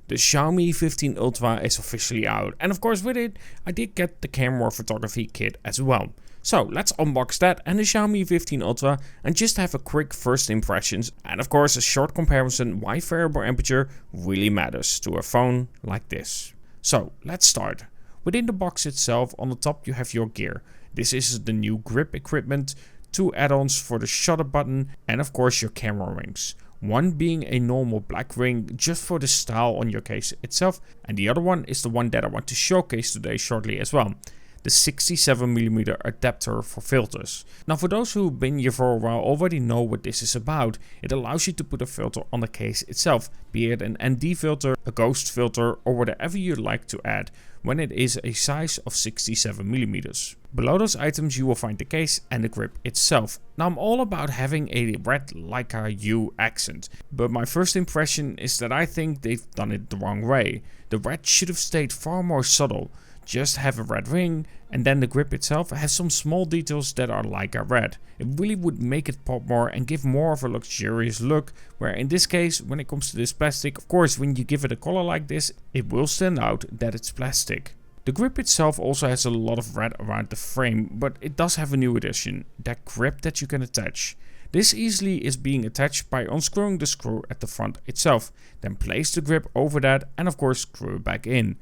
The Xiaomi 15 Ultra is officially out, and of course with it I did get the camera photography kit as well. So let's unbox that and the Xiaomi 15 Ultra and just have a quick first impressions, and of course a short comparison why variable aperture really matters to a phone like this. So let's start. Within the box itself, on the top you have your gear. This is the new grip equipment, 2 add-ons for the shutter button, and of course your camera rings. One being a normal black ring just for the style on your case itself, and the other one is the one that I want to showcase today shortly as well. The 67mm adapter for filters. Now for those who've been here for a while already know what this is about. It allows you to put a filter on the case itself, be it an ND filter, a ghost filter or whatever you like to add, when it is a size of 67mm. Below those items you will find the case and the grip itself. Now I'm all about having a red Leica U accent, but my first impression is that I think they've done it the wrong way. The red should have stayed far more subtle. Just have a red ring, and then the grip itself has some small details that are Leica red. It really would make it pop more and give more of a luxurious look, where in this case, when it comes to this plastic, of course when you give it a color like this, it will stand out that it's plastic. The grip itself also has a lot of red around the frame, but it does have a new addition, that grip that you can attach. This easily is being attached by unscrewing the screw at the front itself, then place the grip over that and of course screw it back in.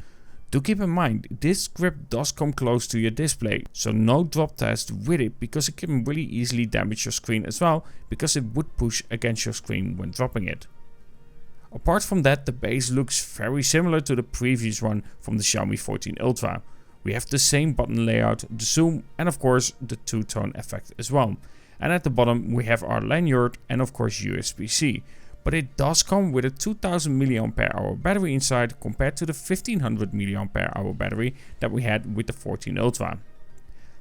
Do keep in mind, this grip does come close to your display, so no drop test with it because it can really easily damage your screen as well, because it would push against your screen when dropping it. Apart from that, the base looks very similar to the previous one from the Xiaomi 14 Ultra. We have the same button layout, the zoom and of course the two-tone effect as well. And at the bottom we have our lanyard and of course USB-C. But it does come with a 2000 mAh battery inside compared to the 1500 mAh battery that we had with the 14 Ultra.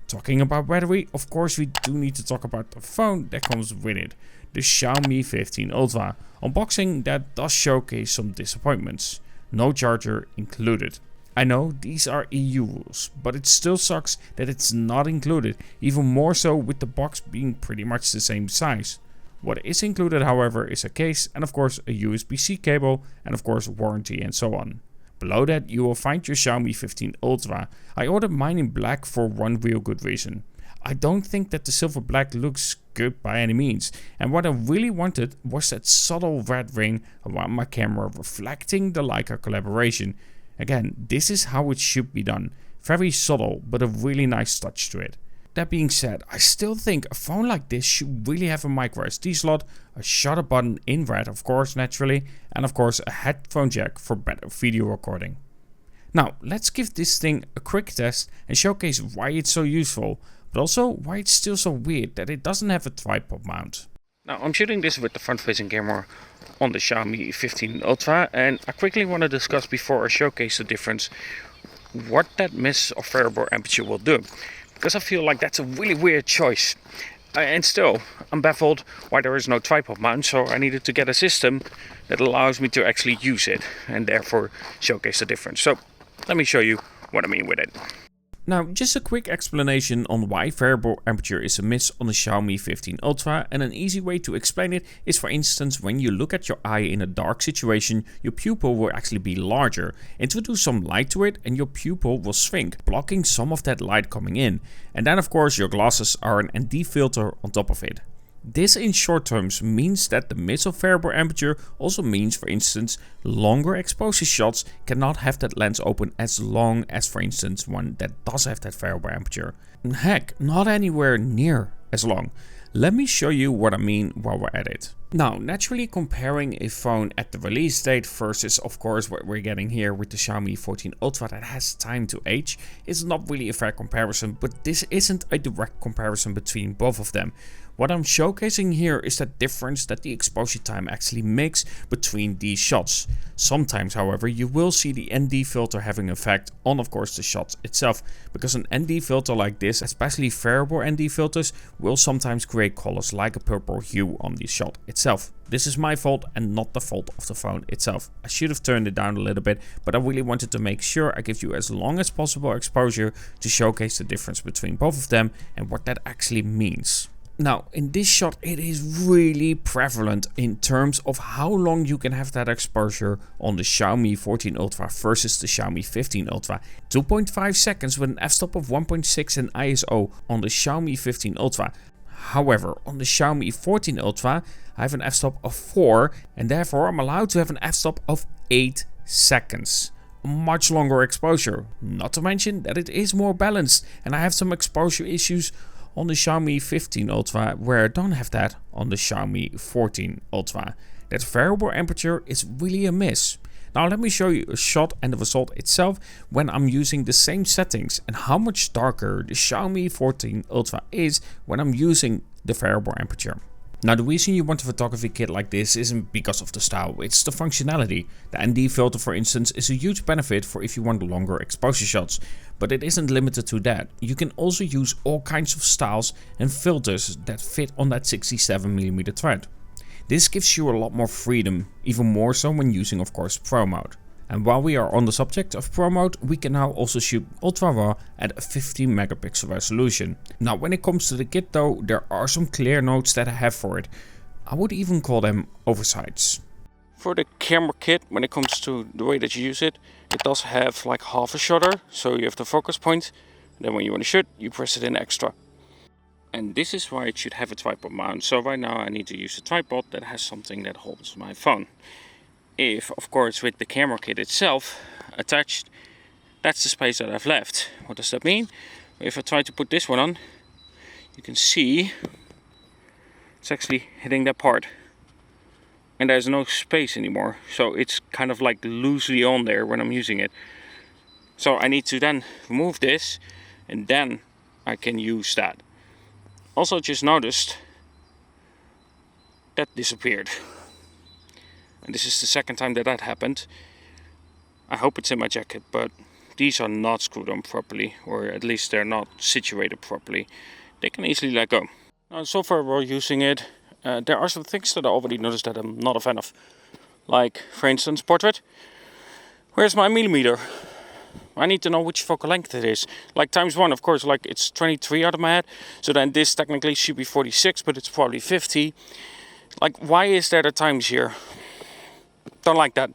Talking about battery, of course we do need to talk about the phone that comes with it, the Xiaomi 15 Ultra. Unboxing that does showcase some disappointments. No charger included. I know these are EU rules, but it still sucks that it's not included, even more so with the box being pretty much the same size. What is included however is a case and of course a USB-C cable and of course warranty and so on. Below that you will find your Xiaomi 15 Ultra. I ordered mine in black for one real good reason. I don't think that the silver black looks good by any means, and what I really wanted was that subtle red ring around my camera reflecting the Leica collaboration. Again, this is how it should be done. Very subtle but a really nice touch to it. That being said, I still think a phone like this should really have a micro SD slot, a shutter button in red of course naturally, and of course a headphone jack for better video recording. Now let's give this thing a quick test and showcase why it's so useful, but also why it's still so weird that it doesn't have a tripod mount. Now I'm shooting this with the front facing camera on the Xiaomi 15 Ultra, and I quickly want to discuss before I showcase the difference what that miss of variable aperture will do. Because I feel like that's a really weird choice. And still, I'm baffled why there is no tripod mount, so I needed to get a system that allows me to actually use it and therefore showcase the difference. So let me show you what I mean with it. Now, just a quick explanation on why variable aperture is a miss on the Xiaomi 15 Ultra, and an easy way to explain it is, for instance, when you look at your eye in a dark situation, your pupil will actually be larger. Introduce some light to it and your pupil will shrink, blocking some of that light coming in. And then of course your glasses are an ND filter on top of it. This in short terms means that the miss of variable aperture also means, for instance, longer exposure shots cannot have that lens open as long as, for instance, one that does have that variable aperture. Heck, not anywhere near as long. Let me show you what I mean while we're at it. Now, naturally comparing a phone at the release date versus of course what we're getting here with the Xiaomi 14 Ultra that has time to age is not really a fair comparison, but this isn't a direct comparison between both of them. What I'm showcasing here is that difference that the exposure time actually makes between these shots. Sometimes, however, you will see the ND filter having an effect on, of course, the shots itself, because an ND filter like this, especially variable ND filters, will sometimes create colors like a purple hue on the shot itself. This is my fault and not the fault of the phone itself. I should have turned it down a little bit, but I really wanted to make sure I give you as long as possible exposure to showcase the difference between both of them and what that actually means. Now, in this shot, it is really prevalent in terms of how long you can have that exposure on the Xiaomi 14 Ultra versus the Xiaomi 15 Ultra. 2.5 seconds with an f-stop of 1.6 and ISO on the Xiaomi 15 Ultra. However, on the Xiaomi 14 Ultra, I have an f-stop of 4 and therefore I'm allowed to have an f-stop of 8 seconds. Much longer exposure, not to mention that it is more balanced, and I have some exposure issues on the Xiaomi 15 Ultra where I don't have that on the Xiaomi 14 Ultra. That variable aperture is really a miss. Now let me show you a shot and the result itself when I'm using the same settings and how much darker the Xiaomi 14 Ultra is when I'm using the variable aperture. Now the reason you want a photography kit like this isn't because of the style, it's the functionality. The ND filter, for instance, is a huge benefit for if you want longer exposure shots, but it isn't limited to that. You can also use all kinds of styles and filters that fit on that 67mm thread. This gives you a lot more freedom, even more so when using, of course, Pro mode. And while we are on the subject of Pro mode, we can now also shoot ultra raw at a 50 megapixel resolution. Now when it comes to the kit though, there are some clear notes that I have for it. I would even call them oversights. For the camera kit, when it comes to the way that you use it, it does have like half a shutter, so you have the focus point. Then when you want to shoot, you press it in extra. And this is why it should have a tripod mount. So right now I need to use a tripod that has something that holds my phone. If, of course, with the camera kit itself attached, that's the space that I've left. What does that mean? If I try to put this one on, you can see it's actually hitting that part. And there's no space anymore. So it's kind of like loosely on there when I'm using it. So I need to then remove this and then I can use that. Also just noticed that disappeared. And this is the second time that happened. I hope it's in my jacket, but these are not screwed on properly, or at least they're not situated properly. They can easily let go. Now, so far while using it, there are some things that I already noticed that I'm not a fan of. Like, for instance, portrait. Where's my millimeter? I need to know which focal length it is. Like ×1, of course, like it's 23 out of my head. So then this technically should be 46, but it's probably 50. Like, why is there a times here? Don't like that.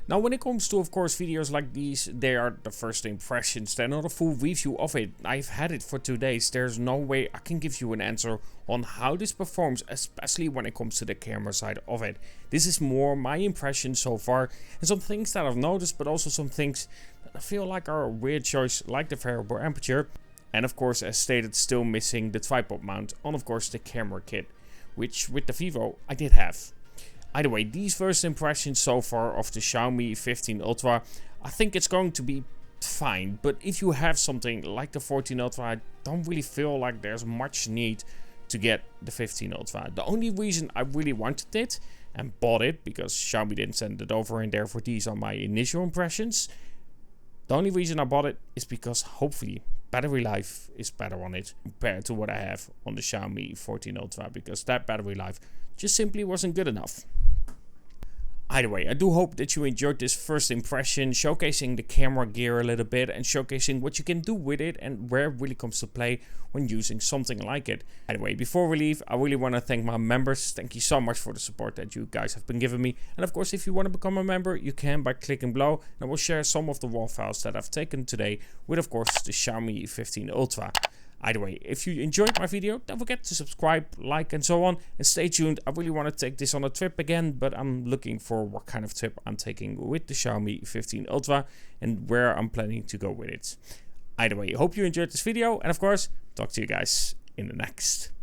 Now when it comes to, of course, videos like these, they are the first impressions. They're not a full review of it. I've had it for 2 days. There's no way I can give you an answer on how this performs, especially when it comes to the camera side of it. This is more my impression so far, and some things that I've noticed, but also some things that I feel like are a weird choice, like the variable aperture. And of course, as stated, still missing the tripod mount on, of course, the camera kit, which with the Vivo I did have. Either way, these first impressions so far of the Xiaomi 15 Ultra, I think it's going to be fine. But if you have something like the 14 Ultra, I don't really feel like there's much need to get the 15 Ultra. The only reason I really wanted it and bought it, because Xiaomi didn't send it over, and therefore these are my initial impressions. The only reason I bought it is because hopefully battery life is better on it compared to what I have on the Xiaomi 14 Ultra, because that battery life just simply wasn't good enough. Either way, I do hope that you enjoyed this first impression, showcasing the camera gear a little bit and showcasing what you can do with it and where it really comes to play when using something like it. Either way, before we leave, I really want to thank my members. Thank you so much for the support that you guys have been giving me. And of course, if you want to become a member, you can by clicking below, and I will share some of the raw files that I've taken today with, of course, the Xiaomi 15 Ultra. Either way, if you enjoyed my video, don't forget to subscribe, like, and so on. And stay tuned. I really want to take this on a trip again, but I'm looking for what kind of trip I'm taking with the Xiaomi 15 Ultra and where I'm planning to go with it. Either way, I hope you enjoyed this video. And of course, talk to you guys in the next.